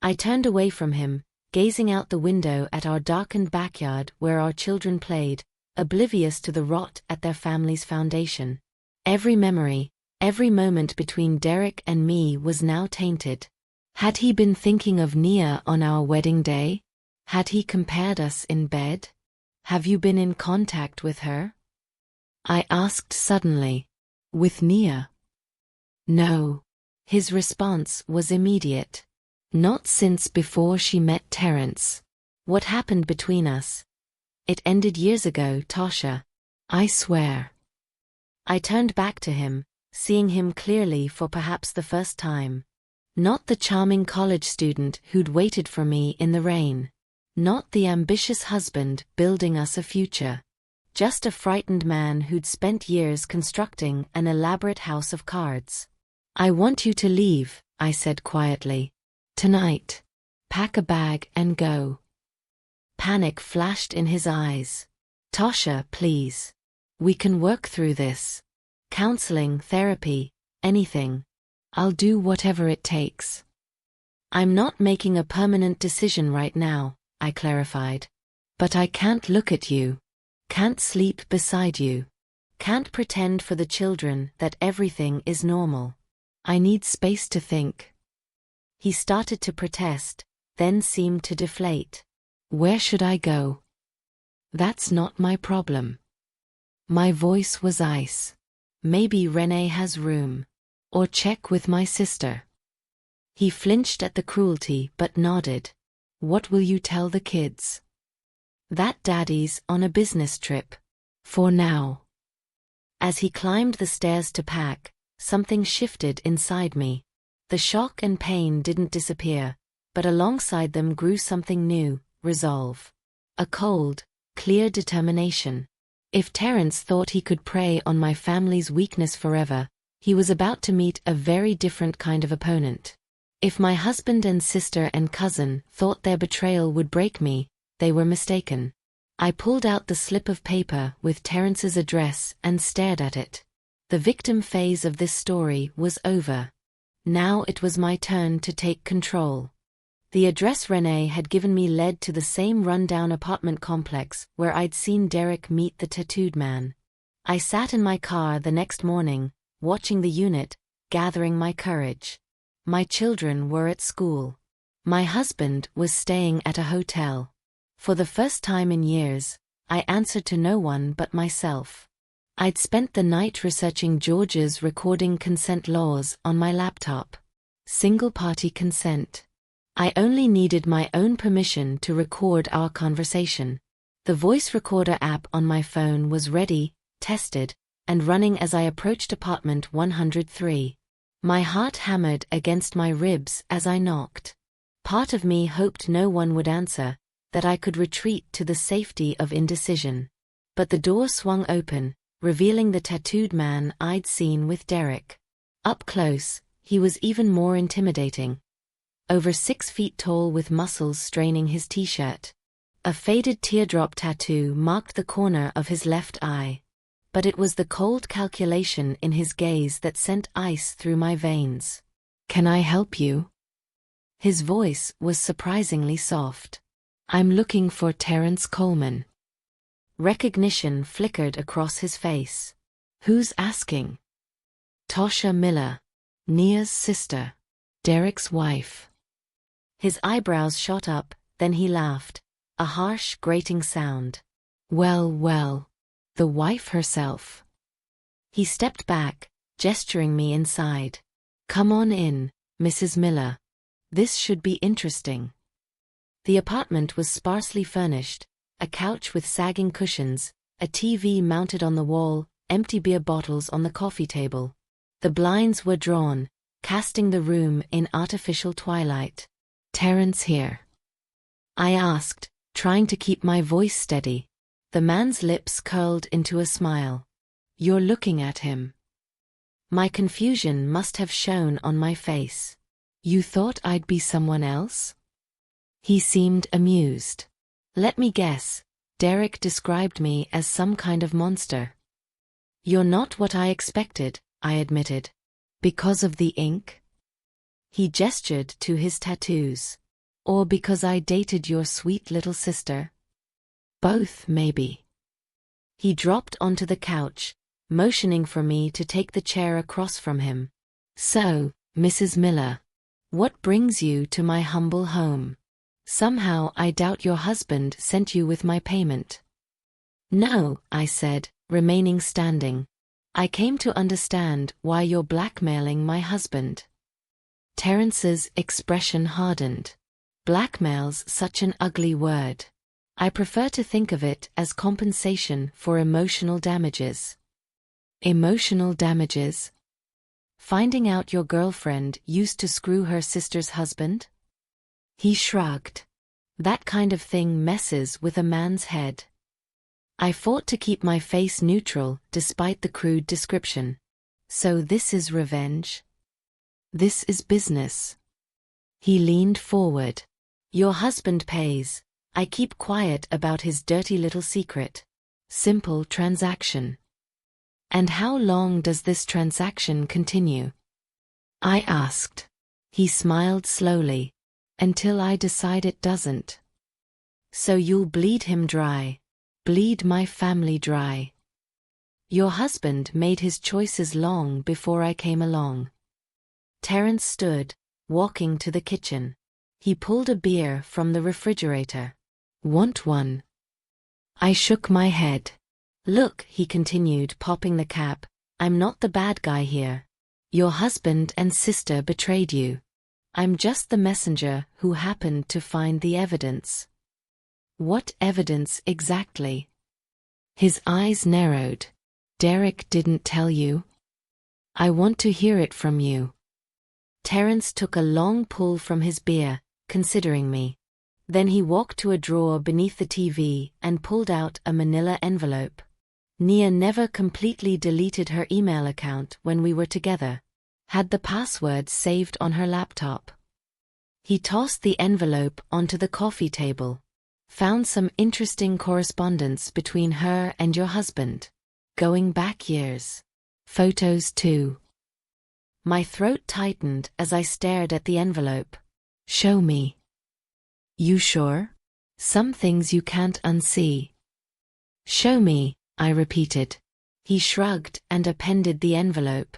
I turned away from him, gazing out the window at our darkened backyard where our children played, oblivious to the rot at their family's foundation. Every memory, every moment between Derek and me was now tainted. Had he been thinking of Nia on our wedding day? Had he compared us in bed? Have you been in contact with her? I asked suddenly. With Nia? No. His response was immediate. Not since before she met Terence. What happened between us? It ended years ago, Tasha. I swear. I turned back to him, seeing him clearly for perhaps the first time. Not the charming college student who'd waited for me in the rain. Not the ambitious husband building us a future. Just a frightened man who'd spent years constructing an elaborate house of cards. I want you to leave, I said quietly. Tonight. Pack a bag and go. Panic flashed in his eyes. Tasha, please. We can work through this. Counseling, therapy, anything. I'll do whatever it takes. I'm not making a permanent decision right now, I clarified. But I can't look at you. Can't sleep beside you. Can't pretend for the children that everything is normal. I need space to think. He started to protest, then seemed to deflate. Where should I go? That's not my problem. My voice was ice. Maybe Renee has room. Or check with my sister. He flinched at the cruelty but nodded. What will you tell the kids? That Daddy's on a business trip. For now. As he climbed the stairs to pack, something shifted inside me. The shock and pain didn't disappear, but alongside them grew something new, resolve. A cold, clear determination. If Terence thought he could prey on my family's weakness forever, he was about to meet a very different kind of opponent. If my husband and sister and cousin thought their betrayal would break me, they were mistaken. I pulled out the slip of paper with Terence's address and stared at it. The victim phase of this story was over. Now it was my turn to take control. The address Renee had given me led to the same run-down apartment complex where I'd seen Derek meet the tattooed man. I sat in my car the next morning, watching the unit, gathering my courage. My children were at school. My husband was staying at a hotel. For the first time in years, I answered to no one but myself. I'd spent the night researching Georgia's recording consent laws on my laptop. Single-party consent. I only needed my own permission to record our conversation. The voice recorder app on my phone was ready, tested, and running as I approached apartment 103. My heart hammered against my ribs as I knocked. Part of me hoped no one would answer, that I could retreat to the safety of indecision. But the door swung open, revealing the tattooed man I'd seen with Derek. Up close, he was even more intimidating. Over 6 feet tall with muscles straining his t-shirt. A faded teardrop tattoo marked the corner of his left eye. But it was the cold calculation in his gaze that sent ice through my veins. Can I help you? His voice was surprisingly soft. I'm looking for Terence Coleman. Recognition flickered across his face. Who's asking? Tasha Miller, Nia's sister, Derek's wife. His eyebrows shot up, then he laughed, a harsh, grating sound. Well, the wife herself. He stepped back, gesturing me inside. Come on in, Mrs. Miller. This should be interesting. The apartment was sparsely furnished, a couch with sagging cushions, a TV mounted on the wall, empty beer bottles on the coffee table. The blinds were drawn, casting the room in artificial twilight. Terence here? I asked, trying to keep my voice steady. The man's lips curled into a smile. You're looking at him. My confusion must have shown on my face. You thought I'd be someone else? He seemed amused. Let me guess. Derek described me as some kind of monster. You're not what I expected, I admitted. Because of the ink? He gestured to his tattoos. Or because I dated your sweet little sister? Both, maybe. He dropped onto the couch, motioning for me to take the chair across from him. So, Mrs. Miller, what brings you to my humble home? Somehow I doubt your husband sent you with my payment. No, I said, remaining standing. I came to understand why you're blackmailing my husband. Terence's expression hardened. Blackmail's such an ugly word. I prefer to think of it as compensation for emotional damages. Emotional damages? Finding out your girlfriend used to screw her sister's husband? He shrugged. That kind of thing messes with a man's head. I fought to keep my face neutral despite the crude description. So this is revenge? This is business. He leaned forward. Your husband pays. I keep quiet about his dirty little secret. Simple transaction. And how long does this transaction continue? I asked. He smiled slowly. Until I decide it doesn't. So you'll bleed him dry. Bleed my family dry. Your husband made his choices long before I came along. Terence stood, walking to the kitchen. He pulled a beer from the refrigerator. Want one? I shook my head. Look, he continued, popping the cap, I'm not the bad guy here. Your husband and sister betrayed you. I'm just the messenger who happened to find the evidence. What evidence exactly? His eyes narrowed. Derek didn't tell you? I want to hear it from you. Terence took a long pull from his beer, considering me. Then he walked to a drawer beneath the TV and pulled out a manila envelope. Nia never completely deleted her email account when we were together. Had the password saved on her laptop. He tossed the envelope onto the coffee table. Found some interesting correspondence between her and your husband. Going back years. Photos too. My throat tightened as I stared at the envelope. Show me. You sure? Some things you can't unsee. Show me, I repeated. He shrugged and appended the envelope.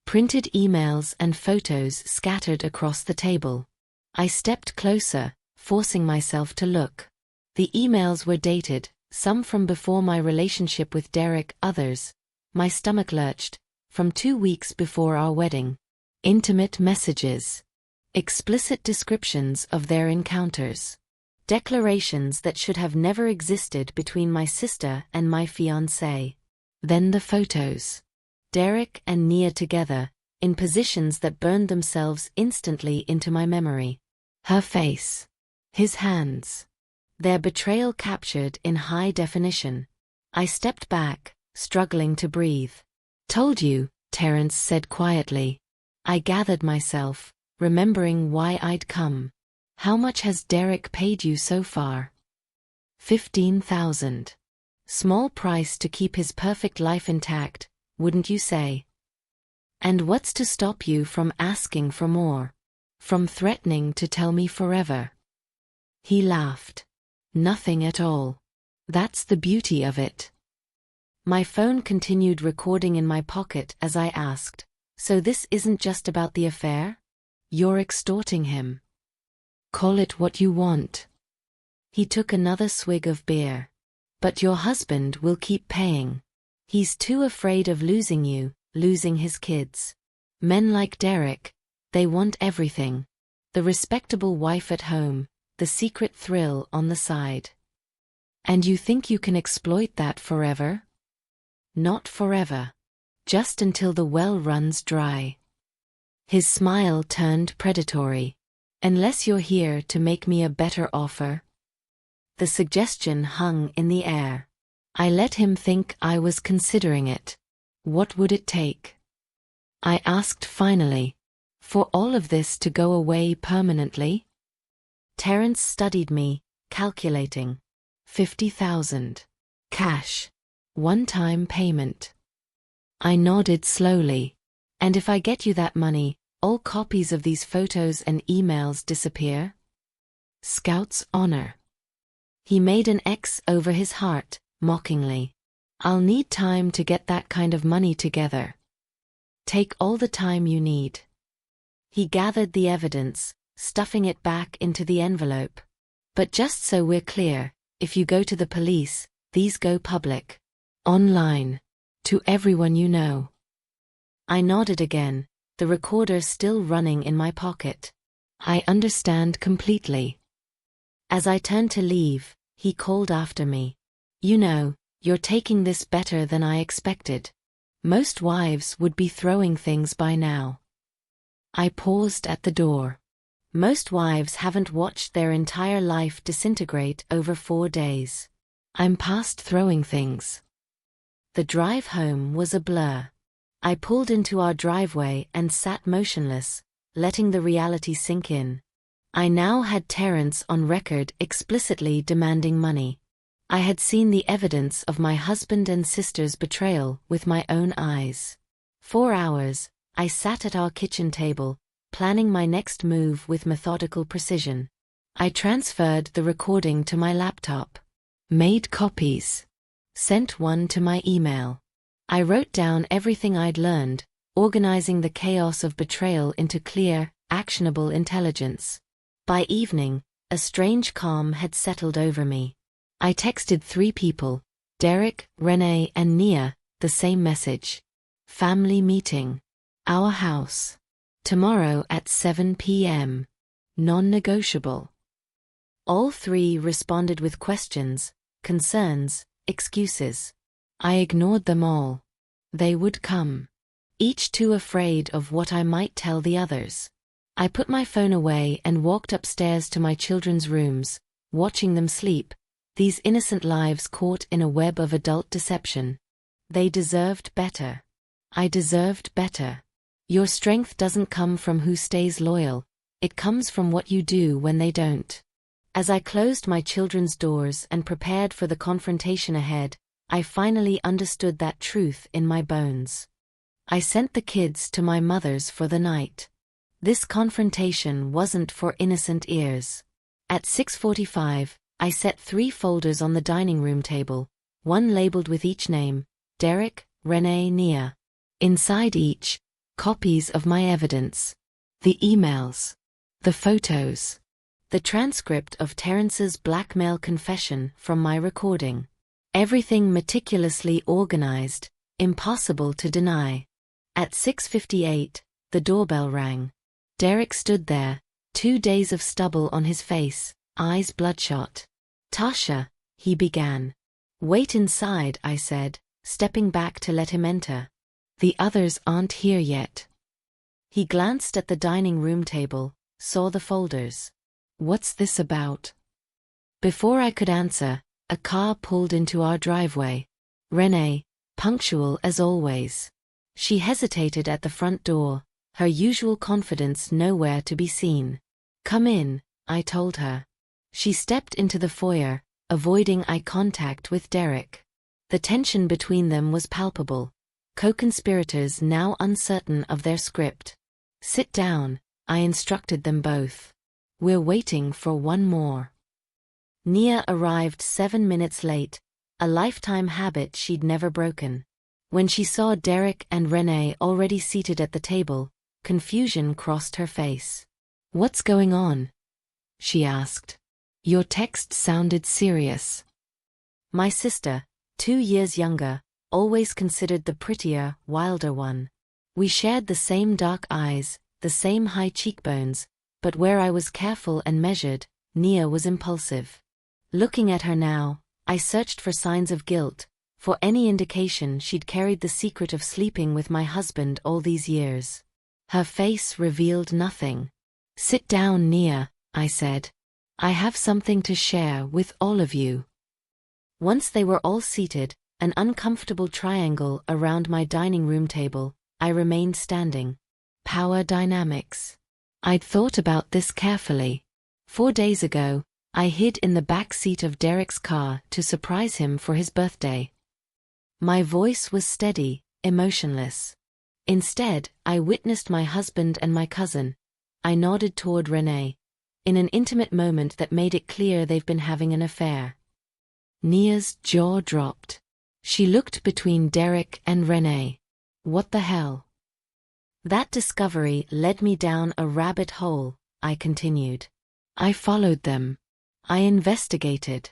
Printed emails and photos scattered across the table. I stepped closer, forcing myself to look. The emails were dated, some from before my relationship with Derek, others, my stomach lurched, from 2 weeks before our wedding. Intimate messages. Explicit descriptions of their encounters. Declarations that should have never existed between my sister and my fiancé. Then the photos. Derek and Nia together, in positions that burned themselves instantly into my memory. Her face. His hands. Their betrayal captured in high definition. I stepped back, struggling to breathe. Told you, Terence said quietly. I gathered myself, remembering why I'd come. How much has Derek paid you so far? 15,000. Small price to keep his perfect life intact, wouldn't you say? And what's to stop you from asking for more? From threatening to tell me forever? He laughed. Nothing at all. That's the beauty of it. My phone continued recording in my pocket as I asked, so this isn't just about the affair? You're extorting him. Call it what you want. He took another swig of beer. But your husband will keep paying. He's too afraid of losing you, losing his kids. Men like Derek, they want everything. The respectable wife at home, the secret thrill on the side. And you think you can exploit that forever? Not forever. Just until the well runs dry. His smile turned predatory. Unless you're here to make me a better offer. The suggestion hung in the air. I let him think I was considering it. What would it take? I asked finally. For all of this to go away permanently? Terence studied me, calculating. 50,000. Cash. One-time payment. I nodded slowly. And if I get you that money, all copies of these photos and emails disappear? Scout's honor. He made an X over his heart, mockingly. I'll need time to get that kind of money together. Take all the time you need. He gathered the evidence, stuffing it back into the envelope. But just so we're clear, if you go to the police, these go public. Online. To everyone you know. I nodded again, the recorder still running in my pocket. I understand completely. As I turned to leave, he called after me. You know, you're taking this better than I expected. Most wives would be throwing things by now. I paused at the door. Most wives haven't watched their entire life disintegrate over 4 days. I'm past throwing things. The drive home was a blur. I pulled into our driveway and sat motionless, letting the reality sink in. I now had Terence on record explicitly demanding money. I had seen the evidence of my husband and sister's betrayal with my own eyes. 4 hours, I sat at our kitchen table, planning my next move with methodical precision. I transferred the recording to my laptop. Made copies. Sent one to my email. I wrote down everything I'd learned, organizing the chaos of betrayal into clear, actionable intelligence. By evening, a strange calm had settled over me. I texted 3 people, Derek, Renee and Nia, the same message. Family meeting. Our house. Tomorrow at 7 p.m. Non-negotiable. All 3 responded with questions, concerns, excuses. I ignored them all. They would come. Each too afraid of what I might tell the others. I put my phone away and walked upstairs to my children's rooms, watching them sleep, these innocent lives caught in a web of adult deception. They deserved better. I deserved better. Your strength doesn't come from who stays loyal, it comes from what you do when they don't. As I closed my children's doors and prepared for the confrontation ahead, I finally understood that truth in my bones. I sent the kids to my mother's for the night. This confrontation wasn't for innocent ears. At 6:45, I set 3 folders on the dining room table, one labeled with each name, Derek, Renee, Nia. Inside each, copies of my evidence. The emails. The photos. The transcript of Terence's blackmail confession from my recording. Everything meticulously organized, impossible to deny. At 6:58, the doorbell rang. Derek stood there, 2 days of stubble on his face, eyes bloodshot. Tasha, he began. Wait inside, I said, stepping back to let him enter. The others aren't here yet. He glanced at the dining room table, saw the folders. What's this about? Before I could answer, a car pulled into our driveway. Renee, punctual as always. She hesitated at the front door, her usual confidence nowhere to be seen. Come in, I told her. She stepped into the foyer, avoiding eye contact with Derek. The tension between them was palpable. Co-conspirators now uncertain of their script. Sit down, I instructed them both. We're waiting for one more. Nia arrived 7 minutes late, a lifetime habit she'd never broken. When she saw Derek and Renee already seated at the table, confusion crossed her face. What's going on? She asked. Your text sounded serious. My sister, 2 years younger, always considered the prettier, wilder one. We shared the same dark eyes, the same high cheekbones, but where I was careful and measured, Nia was impulsive. Looking at her now, I searched for signs of guilt, for any indication she'd carried the secret of sleeping with my husband all these years. Her face revealed nothing. Sit down, Nia, I said. I have something to share with all of you. Once they were all seated, an uncomfortable triangle around my dining room table, I remained standing. Power dynamics. I'd thought about this carefully. 4 days ago, I hid in the back seat of Derek's car to surprise him for his birthday. My voice was steady, emotionless. Instead, I witnessed my husband and my cousin. I nodded toward Renee, in an intimate moment that made it clear they've been having an affair. Nia's jaw dropped. She looked between Derek and Renee. What the hell? That discovery led me down a rabbit hole, I continued. I followed them. I investigated.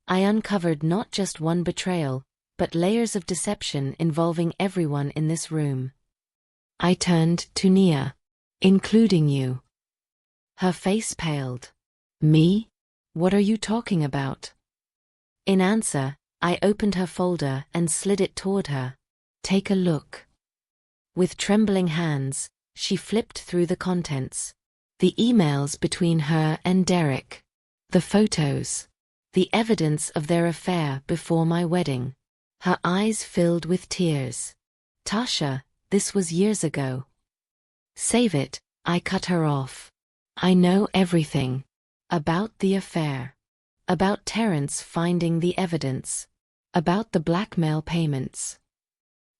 I uncovered not just one betrayal, but layers of deception involving everyone in this room. I turned to Nia. Including you. Her face paled. Me? What are you talking about? In answer, I opened her folder and slid it toward her. Take a look. With trembling hands, she flipped through the contents. The emails between her and Derek. The photos. The evidence of their affair before my wedding. Her eyes filled with tears. Tasha, this was years ago. Save it, I cut her off. I know everything. About the affair. About Terence finding the evidence. About the blackmail payments.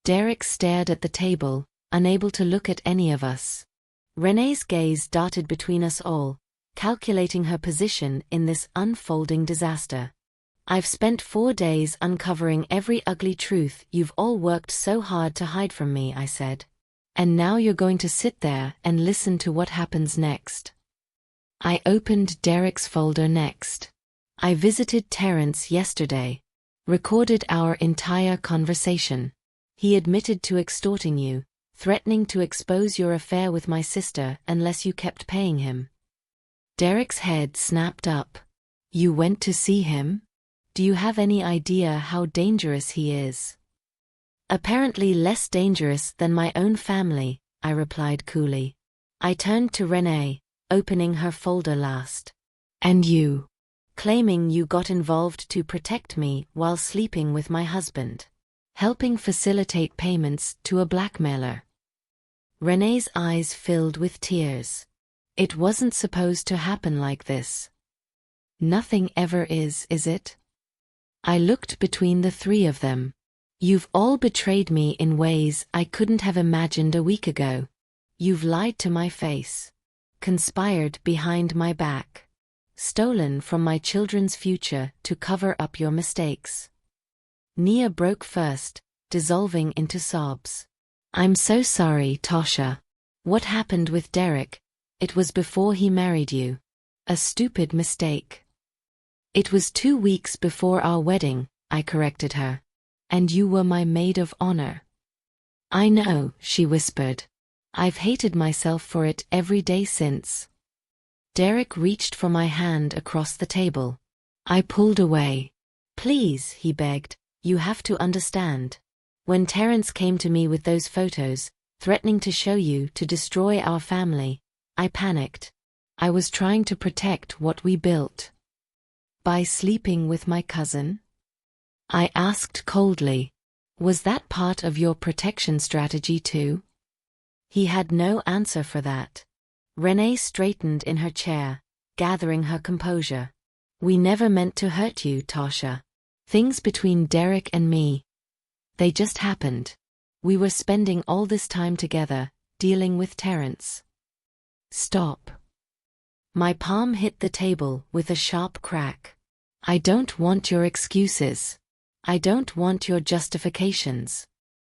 Derek stared at the table, unable to look at any of us. Renee's gaze darted between us all, calculating her position in this unfolding disaster. I've spent 4 days uncovering every ugly truth you've all worked so hard to hide from me, I said. And now you're going to sit there and listen to what happens next. I opened Derek's folder next. I visited Terence yesterday. Recorded our entire conversation. He admitted to extorting you, threatening to expose your affair with my sister unless you kept paying him. Derek's head snapped up. You went to see him? Do you have any idea how dangerous he is? Apparently less dangerous than my own family, I replied coolly. I turned to Renee, opening her folder last. And you? Claiming you got involved to protect me while sleeping with my husband. Helping facilitate payments to a blackmailer. Renee's eyes filled with tears. It wasn't supposed to happen like this. Nothing ever is it? I looked between the three of them. You've all betrayed me in ways I couldn't have imagined a week ago. You've lied to my face. Conspired behind my back. Stolen from my children's future to cover up your mistakes. Nia broke first, dissolving into sobs. I'm so sorry, Tasha. What happened with Derek? It was before he married you. A stupid mistake. It was 2 weeks before our wedding, I corrected her. And you were my maid of honor. I know, she whispered. I've hated myself for it every day since. Derek reached for my hand across the table. I pulled away. Please, he begged, you have to understand. When Terence came to me with those photos, threatening to show you to destroy our family, I panicked. I was trying to protect what we built. By sleeping with my cousin? I asked coldly. Was that part of your protection strategy too? He had no answer for that. Renee straightened in her chair, gathering her composure. We never meant to hurt you, Tasha. Things between Derek and me. They just happened. We were spending all this time together, dealing with Terence. Stop. My palm hit the table with a sharp crack. I don't want your excuses. I don't want your justifications.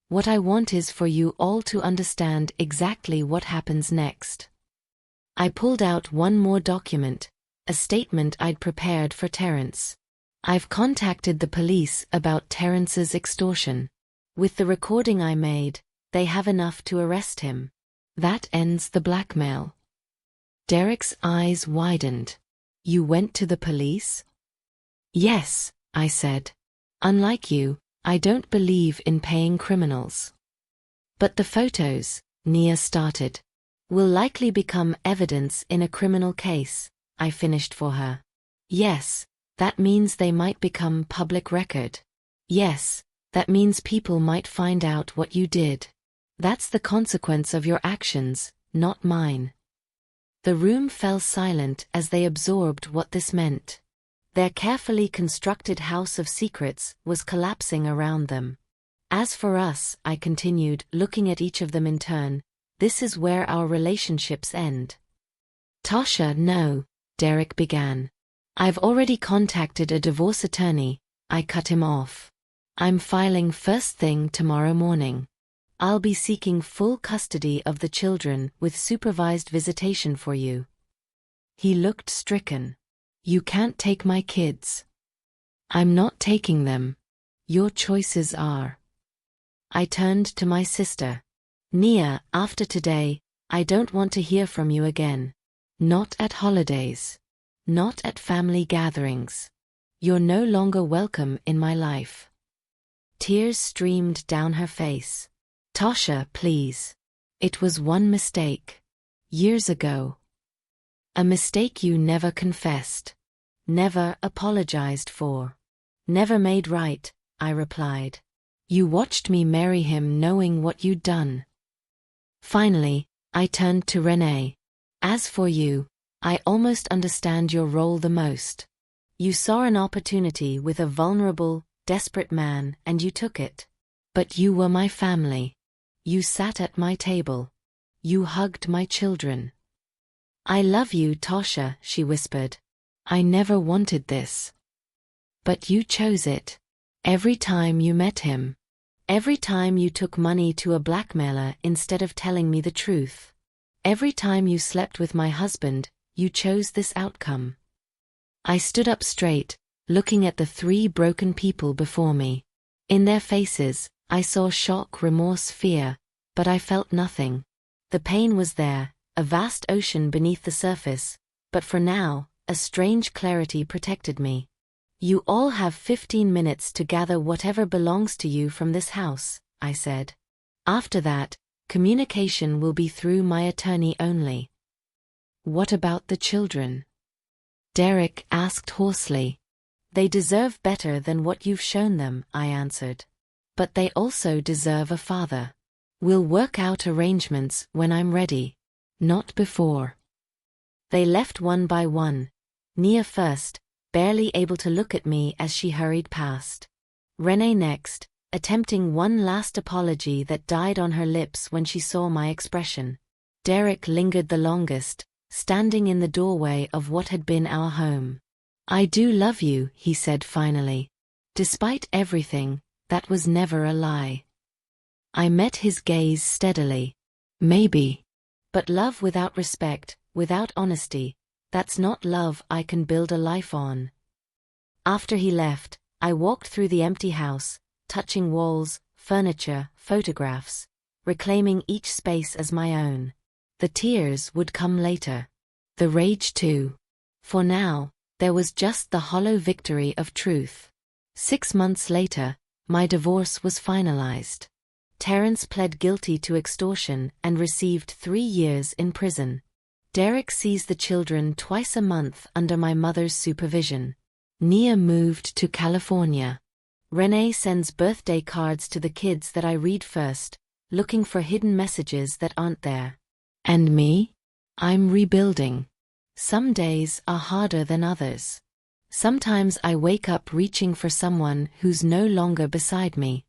What I want is for you all to understand exactly what happens next. I pulled out one more document, a statement I'd prepared for Terence. I've contacted the police about Terence's extortion. With the recording I made, they have enough to arrest him. That ends the blackmail. Derek's eyes widened. You went to the police? Yes, I said. Unlike you, I don't believe in paying criminals. But the photos, Nia started, will likely become evidence in a criminal case, I finished for her. Yes, that means they might become public record. Yes, that means people might find out what you did. That's the consequence of your actions, not mine. The room fell silent as they absorbed what this meant. Their carefully constructed house of secrets was collapsing around them. As for us, I continued, looking at each of them in turn, this is where our relationships end. Tasha, no, Derek began. I've already contacted a divorce attorney, I cut him off. I'm filing first thing tomorrow morning. I'll be seeking full custody of the children with supervised visitation for you. He looked stricken. You can't take my kids. I'm not taking them. Your choices are. I turned to my sister. Nia, after today, I don't want to hear from you again. Not at holidays. Not at family gatherings. You're no longer welcome in my life. Tears streamed down her face. Tasha, please. It was one mistake. Years ago. A mistake you never confessed. Never apologized for. Never made right, I replied. You watched me marry him knowing what you'd done. Finally, I turned to Renee. As for you, I almost understand your role the most. You saw an opportunity with a vulnerable, desperate man and you took it. But you were my family. You sat at my table. You hugged my children. I love you, Tasha, she whispered. I never wanted this. But you chose it. Every time you met him. Every time you took money to a blackmailer instead of telling me the truth. Every time you slept with my husband, you chose this outcome. I stood up straight, looking at the three broken people before me. In their faces, I saw shock, remorse, fear, but I felt nothing. The pain was there, a vast ocean beneath the surface, but for now, a strange clarity protected me. You all have 15 minutes to gather whatever belongs to you from this house, I said. After that, communication will be through my attorney only. What about the children? Derek asked hoarsely. They deserve better than what you've shown them, I answered. But they also deserve a father. We'll work out arrangements when I'm ready. Not before. They left one by one. Nia first, barely able to look at me as she hurried past. Renee next, attempting one last apology that died on her lips when she saw my expression. Derek lingered the longest, standing in the doorway of what had been our home. I do love you, he said finally. Despite everything, that was never a lie. I met his gaze steadily. Maybe. But love without respect, without honesty, that's not love I can build a life on. After he left, I walked through the empty house, touching walls, furniture, photographs, reclaiming each space as my own. The tears would come later. The rage too. For now, there was just the hollow victory of truth. 6 months later, my divorce was finalized. Terence pled guilty to extortion and received 3 years in prison. Derek sees the children twice a month under my mother's supervision. Nia moved to California. Renee sends birthday cards to the kids that I read first, looking for hidden messages that aren't there. And me? I'm rebuilding. Some days are harder than others. Sometimes I wake up reaching for someone who's no longer beside me.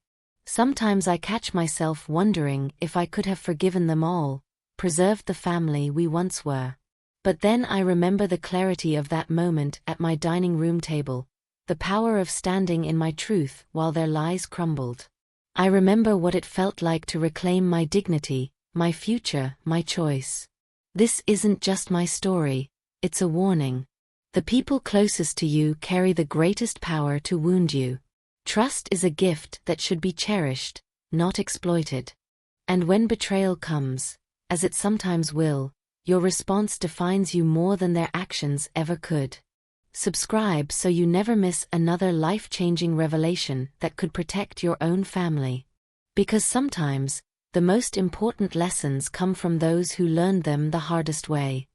Sometimes I catch myself wondering if I could have forgiven them all, preserved the family we once were. But then I remember the clarity of that moment at my dining room table, the power of standing in my truth while their lies crumbled. I remember what it felt like to reclaim my dignity, my future, my choice. This isn't just my story, it's a warning. The people closest to you carry the greatest power to wound you. Trust is a gift that should be cherished, not exploited. And when betrayal comes, as it sometimes will, your response defines you more than their actions ever could. Subscribe so you never miss another life-changing revelation that could protect your own family. Because sometimes, the most important lessons come from those who learned them the hardest way.